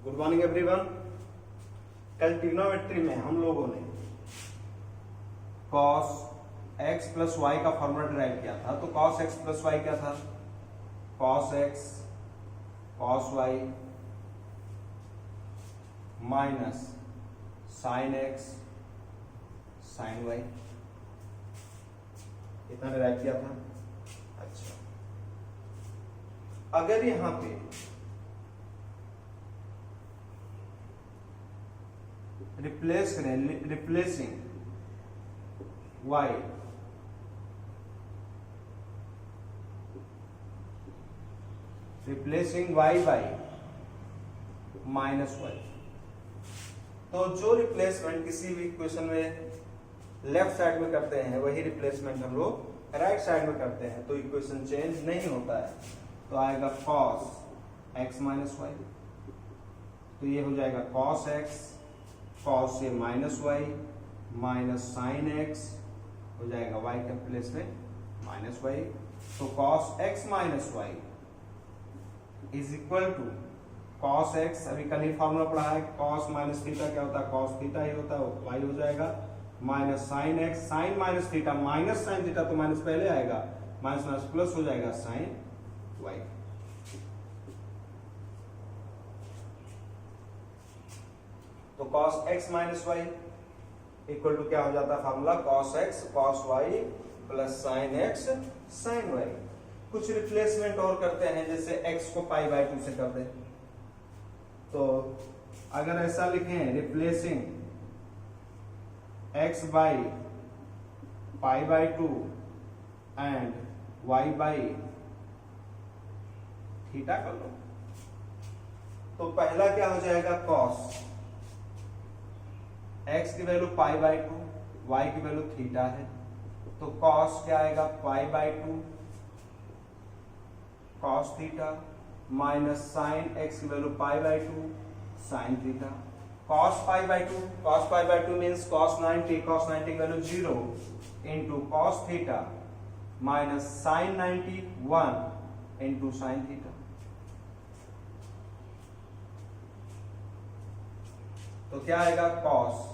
Good morning everyone. कल trigonometry में हम लोगों ने cos x प्लस वाई का फॉर्मूला डिराइव किया था। तो cos x प्लस वाई क्या था? cos x cos y minus sin x sin y, इतना डिराइव किया था। अच्छा, अगर यहां पे रिप्लेस करें, replacing y by minus y, तो जो रिप्लेसमेंट किसी भी इक्वेशन में लेफ्ट साइड में करते हैं वही रिप्लेसमेंट हम लोग राइट साइड में करते हैं, तो इक्वेशन चेंज नहीं होता है। तो आएगा cos x माइनस वाई, तो ये हो जाएगा cos x, cos से minus y minus sine x हो जाएगा y के प्लेस में माइनस वाई। तो cos x minus y is equal to cos x, अभी कल ही फॉर्मूला पढ़ा है, cos माइनस थीटा क्या होता है? cos थीटा ही होता है, y हो जाएगा minus sine x, sine minus theta minus sine theta, तो माइनस पहले आएगा, माइनस माइनस प्लस हो जाएगा साइन y। तो cos x minus y equal to क्या हो जाता है formula? cos x cos y plus sine x sine y। कुछ रिप्लेसमेंट और करते हैं, जैसे x को पाई बाई 2 से कर दे। तो अगर ऐसा लिखें, replacing x by pi by 2 and y by theta कर लो, तो पहला क्या हो जाएगा? cos x की वैल्यू पाई बाई 2, y की वैल्यू थीटा है, तो cos क्या आएगा? Pi by 2 cos theta minus sine x की value pi by 2 sine theta. cos pi by 2 means cos 90, cos 90 की value 0 into cos theta minus sine 90 1 into sine theta. तो क्या आएगा? cos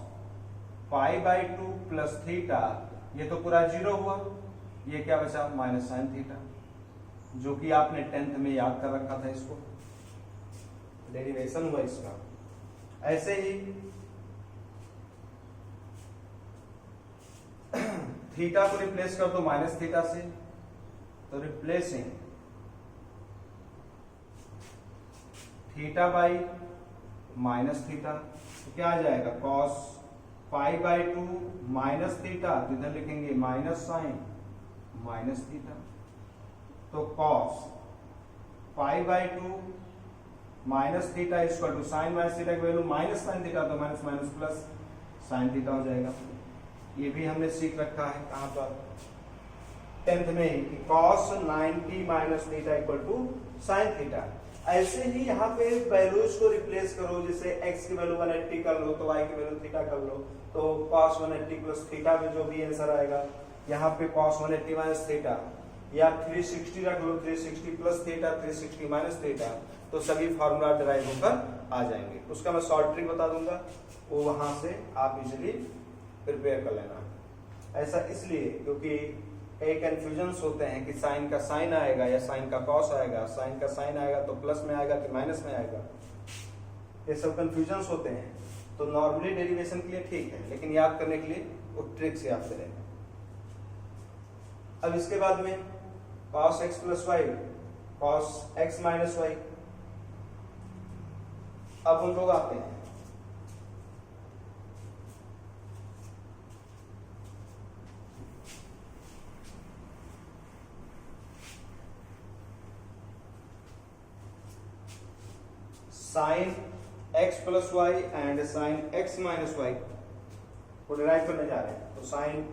pi by 2 plus theta, ये तो पूरा 0 हुआ, ये क्या बचा? माइनस साइन थीटा, जो कि आपने 10th में याद कर रखा था, इसको डेरिवेशन हुआ इसका। ऐसे ही थीटा को रिप्लेस कर दो माइनस थीटा से, तो replacing theta by minus theta, तो क्या आ जाएगा? cos pi by 2 minus theta, तो इधर लिखेंगे माइनस साइन माइनस थीटा। तो cos pi by 2 minus theta equal to sine minus theta की वैल्यू माइनस साइन थीटा, तो minus minus plus sine theta हो जाएगा। ये भी हमने सीख रखा है कहां पर? 10th में ही, कि cos 90 minus theta equal to sine theta. ऐसे ही यहाँ पे वैल्यूज को रिप्लेस करो, जैसे x की वैल्यू 180 कर लो, तो y की वैल्यू थीटा कर लो, तो cos 180 प्लस थीटा में जो भी आंसर आएगा, यहाँ पे cos 180 माइनस थीटा, या 360 रख लो, 360 प्लस थीटा 360 माइनस थीटा, तो सभी फार्मूला डिराइव होकर आ जाएंगे। उसका मैं शॉर्ट ट्रिक बता दूंगा, वो वहां से आप इजिली प्रिपेयर कर लेना। ऐसा इसलिए क्योंकि कई कंफ्यूजन्स होते हैं कि साइन का साइन आएगा या साइन का कॉस आएगा, साइन का साइन आएगा तो प्लस में आएगा कि माइनस में आएगा, ये सब कंफ्यूजन्स होते हैं। तो नॉर्मली डेरिवेशन के लिए ठीक है, लेकिन याद करने के लिए वो ट्रिक से याद करेंगे। अब इसके बाद में cos x plus y cos x minus y. अब हम लोग आते हैं sine x plus y and sine x minus y को डिराइव करने जा रहे हैं। तो साइन,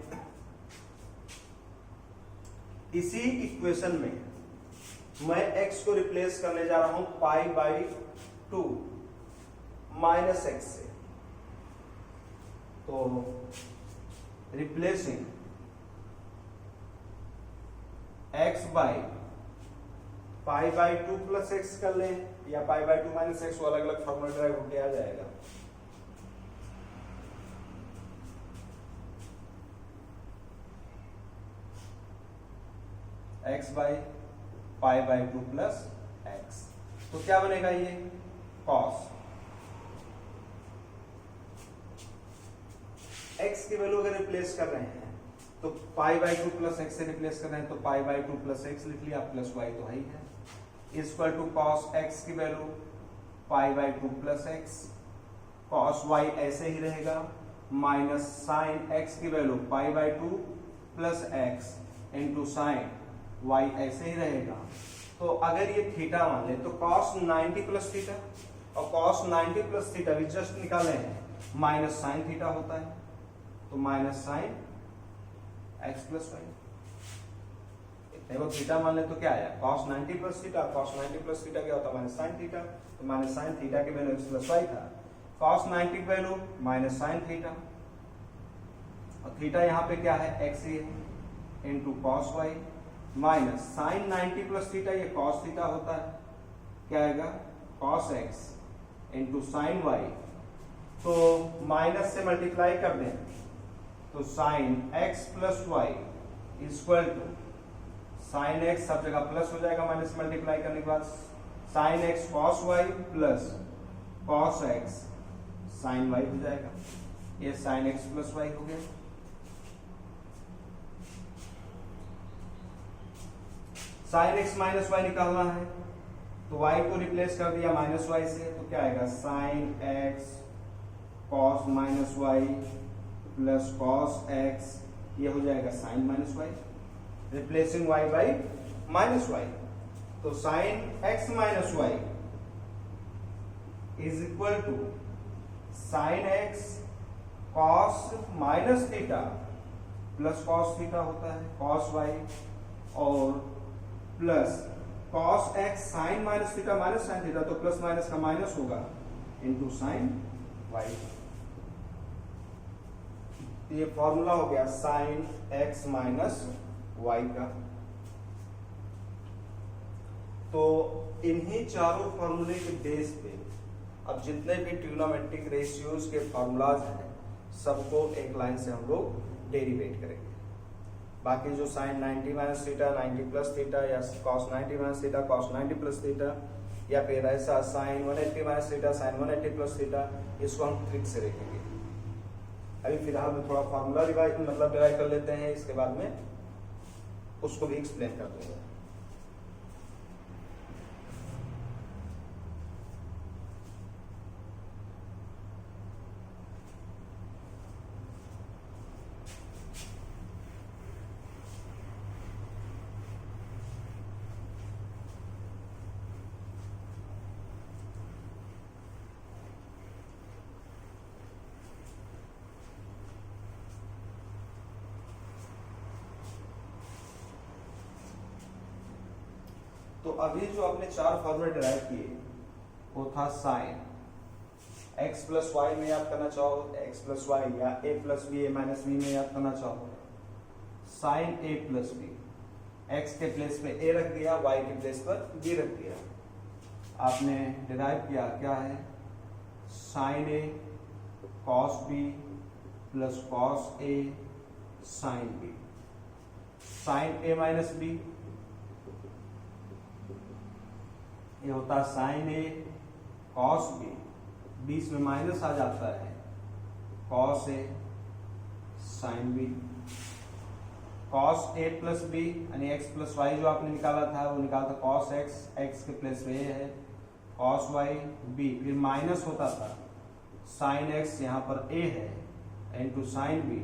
इसी इक्वेशन में मैं x को रिप्लेस करने जा रहा हूं पाई बाई 2 माइनस x से, तो replacing x by pi by 2 plus x कर लें या पाई बाई 2 माइनस एक्स, वो अलग अलग फॉर्मूला ड्राइव होके आ जाएगा। X by pi by 2 plus x, तो क्या बनेगा ये कॉस एक्स की वैल्यू अगर रिप्लेस कर रहे हैं तो पाई बाई 2 प्लस एक्स से रिप्लेस कर रहे हैं तो पाई बाई 2 प्लस एक्स लिख लिया, प्लस वाई तो है ही है, इक्वल टू कॉस एक्स की value pi by 2 plus x, cos y ऐसे ही रहेगा, माइनस साइन एक्स की value pi by 2 plus x into sine y ऐसे ही रहेगा। तो अगर ये थीटा मान ले तो कॉस 90 प्लस थीटा, और कॉस 90 प्लस थीटा भी जस्ट निकाले हैं माइनस साइन थीटा होता है, तो minus sine x plus y. देखो थीटा मान ले तो क्या आया cos 90 plus theta, cos 90 plus theta क्या होता है माइनस साइन थीटा, तो माइनस साइन थीटा की वैल्यू एक्स प्लस वाई था, cos 90 की वैल्यू माइनस साइन थीटा, और थीटा यहाँ पे क्या है एक्स ही है, into cos y minus sine 90 plus theta, ये cos थीटा होता है, क्या आएगा cos x into sine y, तो माइनस से मल्टीप्लाई कर दें तो sine x plus y equal to sine x सब जगह प्लस हो जाएगा माइनस मल्टीप्लाई करने के बाद, sine x cos y plus cos x sine y हो जाएगा, ये साइन एक्स प्लस वाई हो गया। साइन एक्स माइनस वाई निकालना है तो वाई को रिप्लेस कर दिया माइनस वाई से, तो क्या आएगा sine x cos minus y plus cos x, ये हो जाएगा sine minus y, replacing y by minus y, तो sine x minus y is equal to sine x cos minus theta plus cos theta होता है cos y, और plus cos x sine minus theta minus sine theta, तो plus minus का minus होगा into sine y. ये formula हो गया sign x minus Y का। तो इन्हीं चारों फॉर्मूले के बेस पे अब जितने भी ट्रिग्नोमेट्रिक रेशियोज के फॉर्मूलाज हैं सबको एक लाइन से हम लोग डेरिवेट करेंगे। बाकी जो sine 90 minus theta 90 plus theta या cos 90 minus theta cos 90 plus theta, या फिर ऐसा sine 180 minus theta sine 180 plus theta, इसको हम ट्रिक से देखेंगे। अभी फिलहाल में थोड़ा फार्मूला रिवाइज मतलब डिराइव कर लेते हैं, इसके बाद में उसको भी एक्सप्लेन कर दूंगा। तो अभी जो आपने चार फॉर्मूले डिराइव किए वो था साइन एक्स प्लस वाई में याद करना चाहो एक्स प्लस वाई, या ए प्लस बी ए माइनस बी में याद करना चाहो साइन ए प्लस बी, एक्स के प्लेस पे ए रख दिया वाई के प्लेस पर बी रख दिया, आपने डिराइव किया क्या है sine a cos B plus cos a sine B, sign A minus B ये होता है साइन ए कॉस बी, बीच में माइनस आ जाता है cos a sine b, cos A plus B यानी एक्स प्लस वाई जो आपने निकाला था वो निकाला था कॉस एक्स, एक्स के प्लेस में ए है कॉस वाई बी, फिर माइनस होता था साइन एक्स यहाँ पर ए है into sine b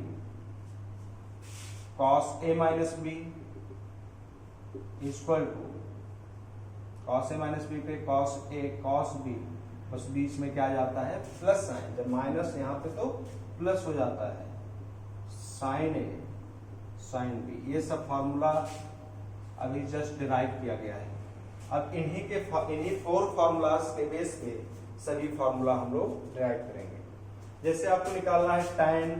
cos a minus b equal to cos a minus b पे कॉस ए कॉस बी, बस बीच में क्या आ जाता है प्लस साइन, जब माइनस यहाँ पे तो प्लस हो जाता है साइन ए साइन बी। ये सब फॉर्मूला अभी जस्ट डिराइव किया गया है। अब इन्हीं फोर फॉर्मूलाज के बेस पे सभी फॉर्मूला हम लोग डिराइव करेंगे। जैसे आपको निकालना है tan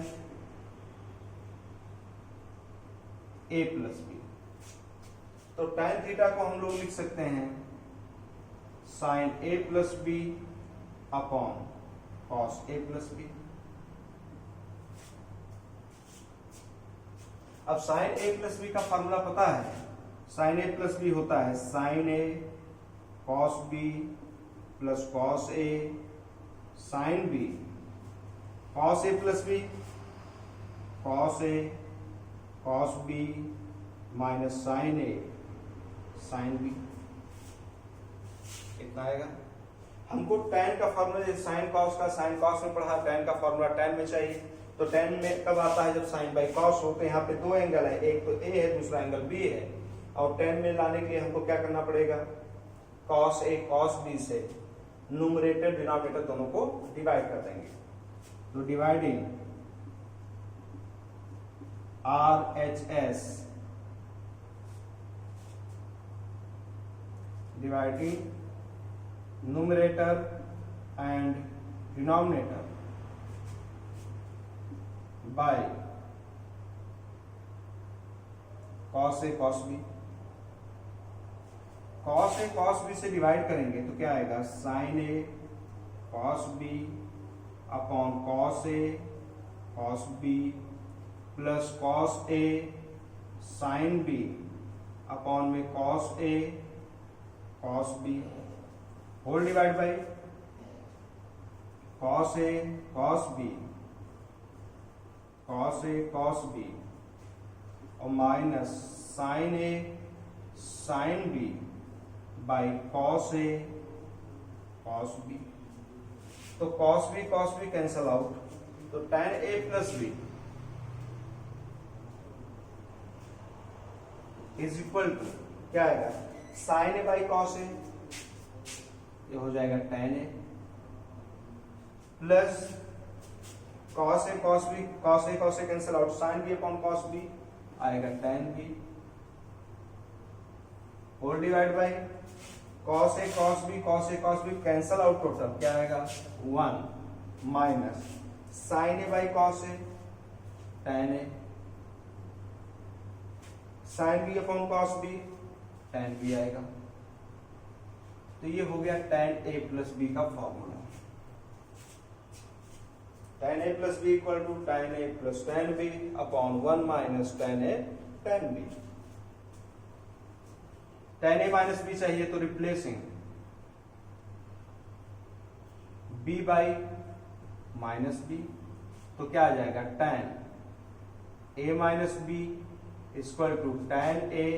ए प्लस बी, तो tan थीटा को हम लोग लिख सकते हैं sine A plus B upon cos A plus B. अब साइन ए प्लस बी का फॉर्मूला पता है, साइन ए प्लस बी होता है sine a cos B plus cos a sine b, cos A plus B cos a cos B minus sine a sine B, इतना आएगा। हमको tan का फॉर्मूला, साइन कॉस का साइन कॉस में पढ़ा, tan का फॉर्मूला tan में चाहिए, तो tan में कब आता है, जब साइन बाई कॉस हो। तो यहाँ पे दो एंगल है, एक तो a है दूसरा एंगल b है, और tan में लाने के लिए हमको क्या करना पड़ेगा, cos a cos b से न्यूमरेटर डिनोमिनेटर दोनों को डिवाइड कर देंगे। तो dividing RHS dividing numerator and denominator by cos a cos b। cos a cos b से डिवाइड करेंगे तो क्या आएगा, sin a cos b upon cos a cos b plus cos a sin b upon में cos a cos b whole divide by cos a cos b और minus sin a sin b by cos a cos b। तो cos b cancel out, तो tan a plus b is equal to क्या आएगा, sin a by cos a, ये हो जाएगा tan a plus cos a cos a cancel out, sin b upon cos b आएगा tan b whole divide by cos a cos b cancel out, total क्या आएगा 1 minus sin a by cos a tan a sin b upon cos b tan b आएगा। तो ये हो गया tan a plus b का formula. tan a plus b equal to tan a plus tan b upon 1 minus tan a tan b। tan a minus b चाहिए तो replacing b by minus b, तो क्या आ जाएगा tan a minus b equal to tan a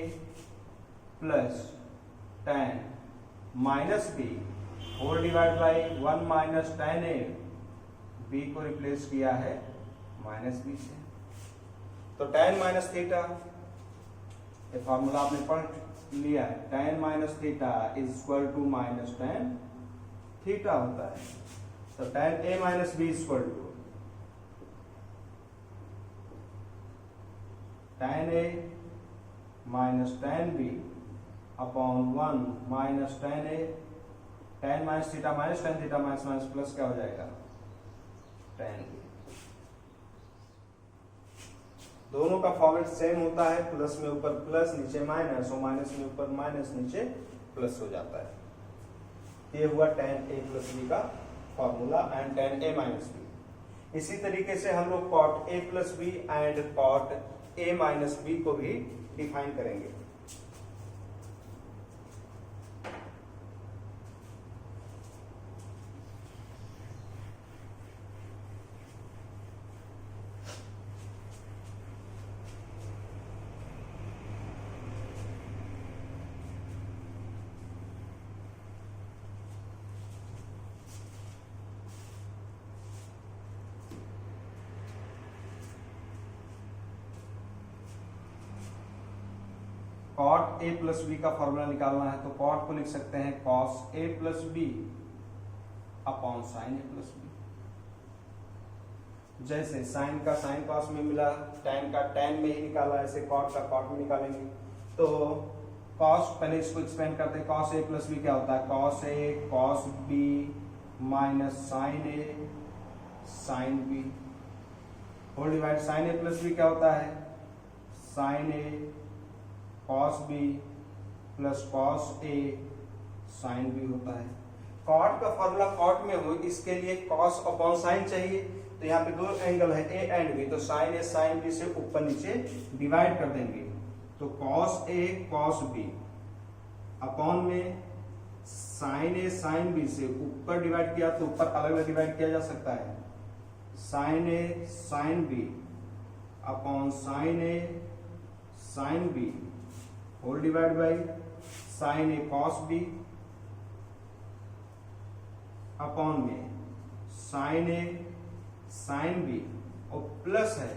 plus tan minus b whole divide by 1 minus tan a, b को replace किया है minus b से, तो tan माइनस थीटा, ये फॉर्मूला आपने पढ़ लिया है, tan minus theta is equal to minus tan theta होता है। तो tan a minus b equal to tan a minus tan b upon 1 minus tan a, tan minus theta minus tan theta minus minus plus क्या हो जाएगा tan b। दोनों का format same होता है, प्लस में ऊपर प्लस नीचे माइनस और माइनस में ऊपर माइनस नीचे प्लस हो जाता है। ये हुआ tan a प्लस b का formula and tan a minus b। इसी तरीके से हम लोग cot a plus b and cot a minus b को भी डिफाइन करेंगे। cot a प्लस b का फॉर्मूला निकालना है तो cot को लिख सकते हैं cos a plus b upon sin a plus b। जैसे sin का sin cos में मिला, tan का tan में ही निकाला, ऐसे cot का cot में निकालेंगे। तो cos, पहले इसको एक्सपेंड करते हैं, cos a प्लस b क्या होता है, cos a cos b minus sin a sin b whole divide, sin a plus b क्या होता है, sin a cos b plus cos a sine b होता है। कॉट का फॉर्मूला कॉट में हो, इसके लिए कॉस अपॉन साइन चाहिए, तो यहाँ पे दो एंगल है ए एंड बी, तो साइन ए साइन बी से ऊपर नीचे डिवाइड कर देंगे, तो cos a cos b upon में साइन ए साइन बी से ऊपर डिवाइड किया तो ऊपर अलग अलग डिवाइड किया जा सकता है, sine a sine b upon sine a sine b whole divide by sine a cos b upon में साइन ए साइन बी और प्लस है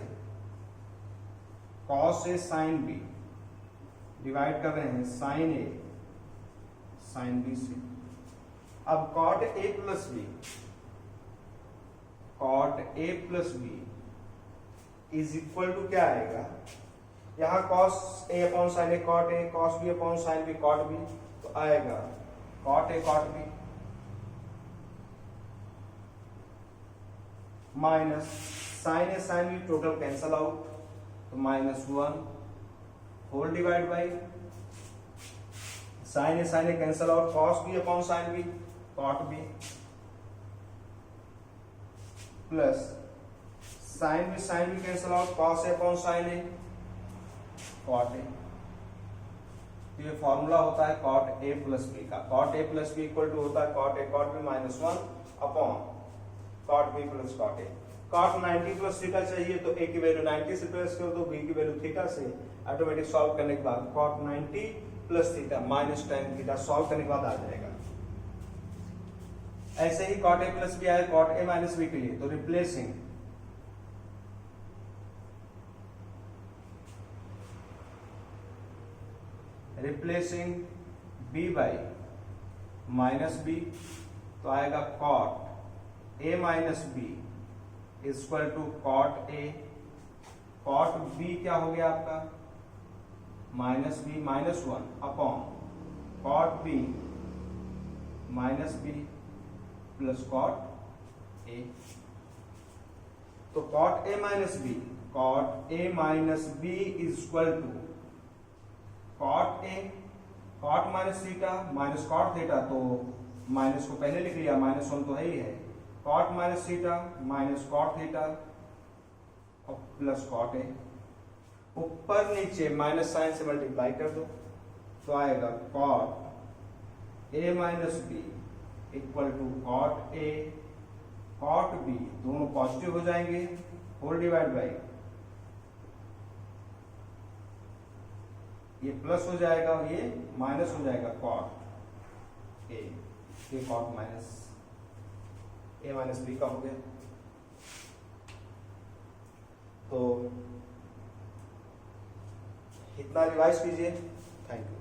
cos a sine b divide कर रहे हैं साइन ए साइन बी से। अब cot a plus b, cot a plus b is equal to क्या आएगा, यहां cos a upon sine a cot a, cos b upon sine b cot B, तो आएगा cot a cot b minus sine a sine b, total cancel out, तो -1 whole divide by sine a sine a cancel out, cos b upon sine b cot b plus sine b cancel out, cos a upon sine a cot a. ये formula होता है cot a plus b का। Cot a plus b equal to होता है cot a cot b -1 upon cot b plus cot a. Cot 90 plus theta चाहिए, तो ए की value 90 से प्लस कर दो, बी की वैल्यू थीटा से, ऑटोमेटिक सॉल्व करने के बाद cot 90 plus theta minus tan theta solve करने के बाद आ जाएगा। ऐसे ही कॉट ए प्लस बी आए कॉट ए माइनस बी के लिए, तो replacing b by minus b, तो आएगा cot a minus b equal to cot a, cot b क्या हो गया आपका minus b -1 upon cot b minus b plus cot ए। तो cot a minus b, cot a minus b equal to cot a cot minus theta minus cot theta, तो minus को पहले लिख लिया, -1 तो है ही है, cot minus theta minus cot theta और प्लस कॉट ए, ऊपर नीचे माइनस साइन से मल्टीप्लाई कर दो, तो आएगा cot a minus b equal to cot a cot b, दोनों पॉजिटिव हो जाएंगे, होल डिवाइड बाई ये प्लस हो जाएगा और ये माइनस हो जाएगा कॉट ए, ये कॉट माइनस ए माइनस बी का हो गया। तो इतना रिवाइज कीजिए। Thank you.